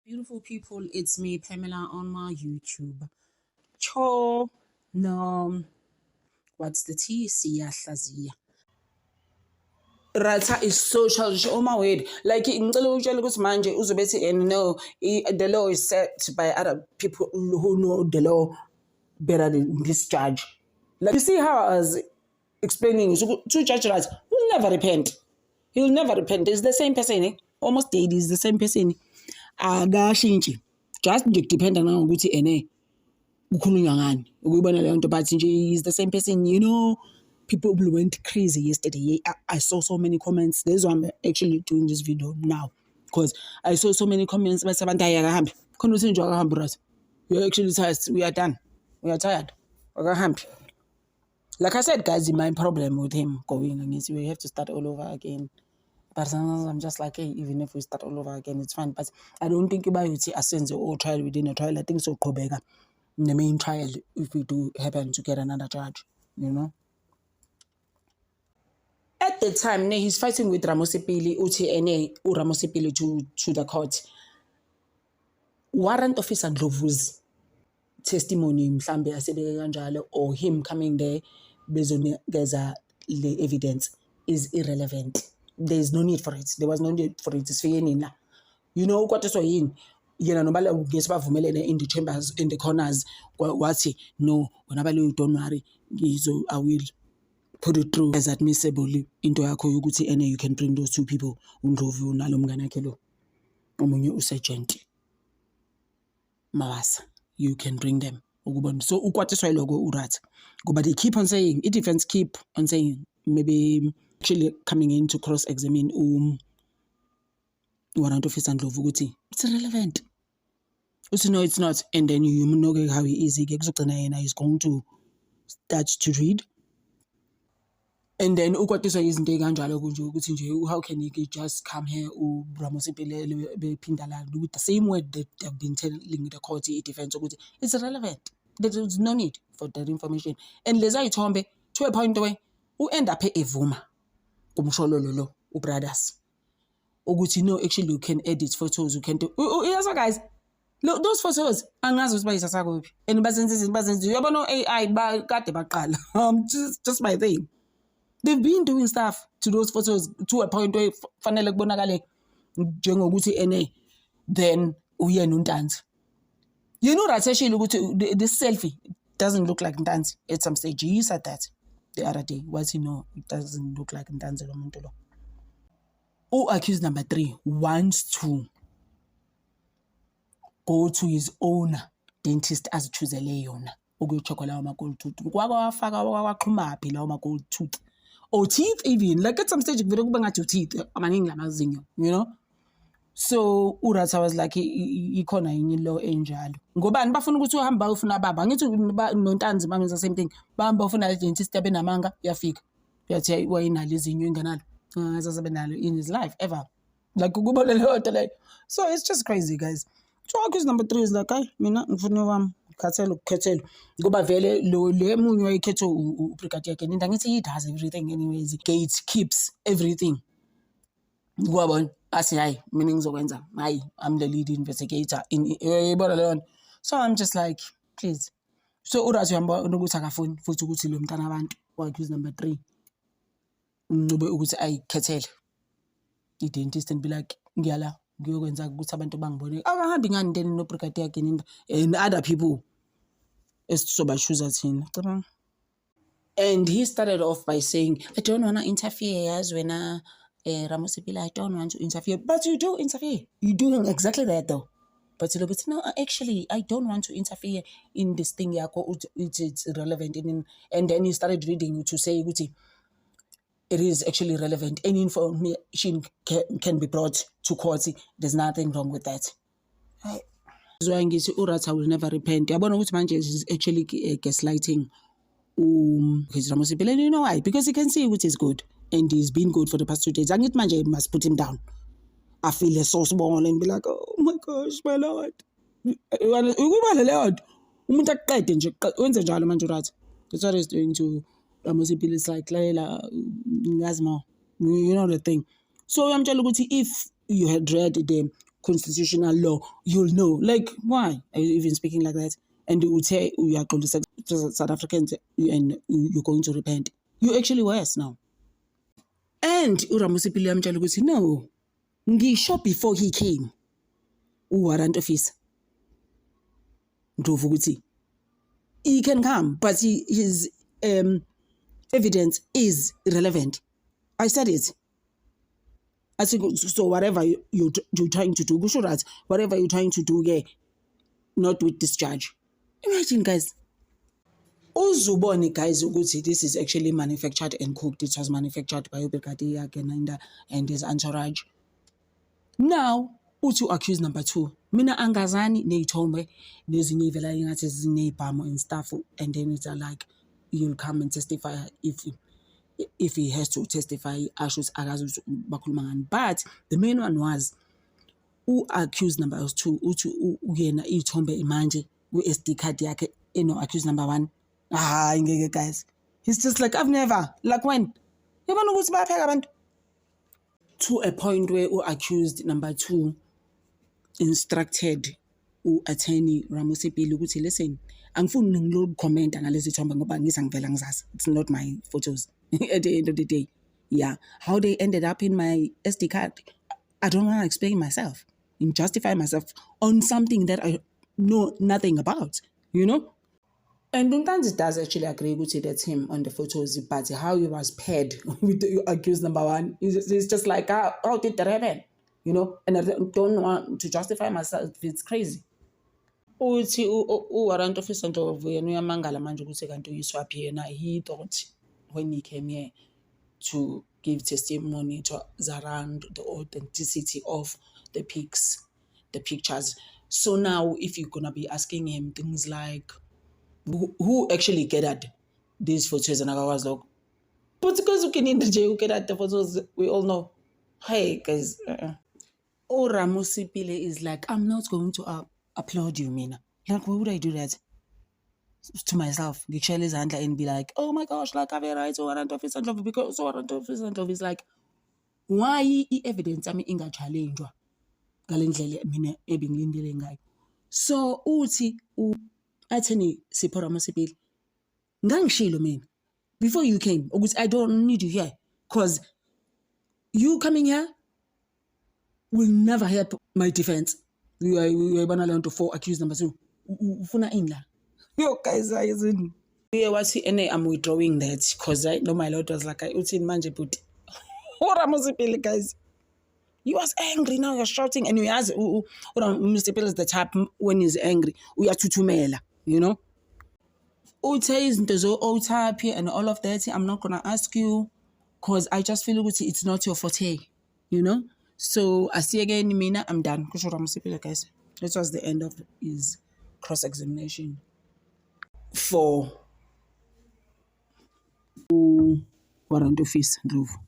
Beautiful people, it's me, Pamela, on my YouTube. Cho, no, what's the T? Siyahlazia. Rata is so childish. Oh my word. Like, ngicela ukutshela ukuthi manje uzobe ethi, and no, the law is set by other people who know the law better than this judge. Like, you see how I was explaining to Judge Rat, will never repent. He'll never repent. It's the same person, eh? Almost dead, is the same person. Akashintshi. Just depend on ukuthi ene kukhulunywa ngani. Ukubona leyo nto but nje is the same person, you know. People went crazy yesterday. I saw so many comments. That's why I'm actually doing this video now. Because I saw so many comments. You're actually tired. We are done. We are tired. Like I said, guys, my problem with him going is we have to start all over again. But sometimes I'm just like, hey, even if we start all over again, it's fine. But I don't think about it as a trial within a trial. I think so, Kobega, in the main trial, if we do happen to get another judge, you know. At the time, he's fighting with Ramosipili, UTNA, Ramosipili to the court. Warrant officer Glovu's testimony, mhlambe asebeke kanjalo, or him coming there, bezonigeza the evidence is irrelevant. There's no need for it. There was no need for it. It's nina. You know what is so in? Nobody gets in the chambers, in the corners. What's it? No, whenever you don't worry, so I will put it through as admissibly into a koyuguti, and you can bring those two people. Undlovu nalomganakelo. Omunye usagent. Mawasa. You can bring them. So what is why logo urat? But they keep on saying, it defense keep on saying, maybe actually coming in to cross-examine warrant officer Ndlovu. It's irrelevant. Also, no, it's not. And then you know how he is. He's going to start to read. And then how can he just come here with the same word that they've been telling the court defense? It's irrelevant. There is no need for that information. And Leza Itombe, to a point away, who end up a vuma. Kumshololo, brothers. Oguti, no, actually, you can edit photos, you can do. Yes, guys, look, those photos, and as by Sasago, and Bazins, you have no AI, got the bakal. Just my thing. They've been doing stuff to those photos to a point where Fanelek Bonagale, Jongoguti NA, then we are Nuntans. You know that actually look to this selfie doesn't look like Ntanzi at some stage. He said that the other day. Was he know it doesn't look like Ntanzi Lomontolo. Accused number 3 wants to go to his own dentist as choose a leon. Gold tooth. Gold tooth. Or teeth even. Like at some stage, if you don't bang at your teeth, you know? So Urata was like ikona inyilo enjalo. Ngobani bafuna ukuthi uhamba ufuna baba. Ngithi noNtanzi bangenza the same thing. Bahamba ufuna dentist abenamanga uyafika. Uyathi wayinalo izinyo enganalo. Ngazasebenalo in his life ever. Like ukubona leyo nto leyo. So it's just crazy, guys. So accuse number 3 is like, "Ay, mina ngifuna wami ukhathelo ngoba vele le munye wayikhetho ubrigadier yakhe into ngithi he does everything anyways. Gates keeps everything." Gwabon asi hayi mina ngizokwenza hayi I'm the lead investigator in yebona leyo. So I'm just like, please. So urathi uhamba ukuthi akafuni futhi ukuthi lo mntana abantu accuse number 3 ungcube ukuthi ayikhethele i-dentist and be like ngiyala ngiyokwenza ukuthi abantu bangibone akahambi ngani then no brigadier yakhe and other people esizoba choose thina cabanga. And he started off by saying, I don't want to interfere as when Ramosipili, I don't want to interfere. But you do interfere. You're doing exactly that though. But no, actually, I don't want to interfere in this thing. It's irrelevant. And then he started reading to say, it is actually relevant. Any information can be brought to court. There's nothing wrong with that. So Urata will never repent. Is actually gaslighting. Ramosipili, you know why? Because he can see which is good. And he's been good for the past 2 days. And it must put him down. I feel so small and be like, oh my gosh, my Lord. That's what he's doing to Ramosipili. It's like, Laila, you know the thing. So I'm telling you, if you had read them, constitutional law, you'll know. Like, why are you even speaking like that? And you say you are going to South Africans and you're going to repent. You're actually worse now. And uRamusipili amtshela ukuthi no, ngisho before he came, warrant officer, Ndlovu ukuthi he can come, but his evidence is irrelevant. I said it. I think so. Whatever you're trying to do, whatever you're trying to do, yeah, not with this judge. Imagine, guys. Uzubone, guys, ukuthi this is actually manufactured and cooked. It was manufactured by uBrigadier Genanda and his entourage. Now, uthi accused number 2. Mina angazani neyithombe nezinye ivela ingathi zinezibhamu and stuff, and then it's like you'll come and testify if he has to testify. Ashes akazi bakhuluma ngani. But the main one was accused number 2 uthi uyena ithombe manje ku-SD card yakhe accused number 1. Ngeke, guys. He's just like, I've never. Like when? Yabona ukuthi bayapheka abantu. To a point where accused number 2 instructed attorney Ramusipili ukuthi listen, angifuni ngilo-commenta ngalezi thombe ngoba ngizangivela ngizazi. It's not my photos. At the end of the day, yeah, how they ended up in my SD card, I don't want to explain myself and justify myself on something that I know nothing about, you know? And Duntanzi does actually agree with it, that's him on the photos, but how he was paired with the accused number 1 is just like, how did that happen? You know, and I don't want to justify myself. It's crazy. Uthi warrant officer Ndlovu yena uyamangala manje ukuthi kanti uyiswaphi yena. He thought when he came here to give testimony to around the authenticity of the pictures. So now if you're gonna be asking him things like who actually gathered these photos, and I was like, but because you can in the jail get at the photos, we all know. Hey guys, Ramusipili is like, I'm not going to applaud you, Mina. Like, why would I do that to myself? And be like, oh my gosh, like I've right, warrant officer Ndlovu, because warrant officer Ndlovu is like, why evidence inga challenge galendlele mina ebengilindele ngayo. So uthi attorney Sipho Ramusipili ngangishilo mina before you came ukuthi I don't need you here, because you coming here will never help my defense. You are learn to 4 accused number 2 ufuna inla. Yo guys, I'm withdrawing that because I know my lord was like uthini manje but Ramusipili, guys, he was angry. Now you're shouting, and you ask Ramusipili is the type when he's angry uyathuthumela, you know. And all of that, I'm not gonna ask you because I just feel it's not your forte, you know. So I see again, Mina, I'm done. Guys, this was the end of his cross-examination for warrant officer Ndlovu.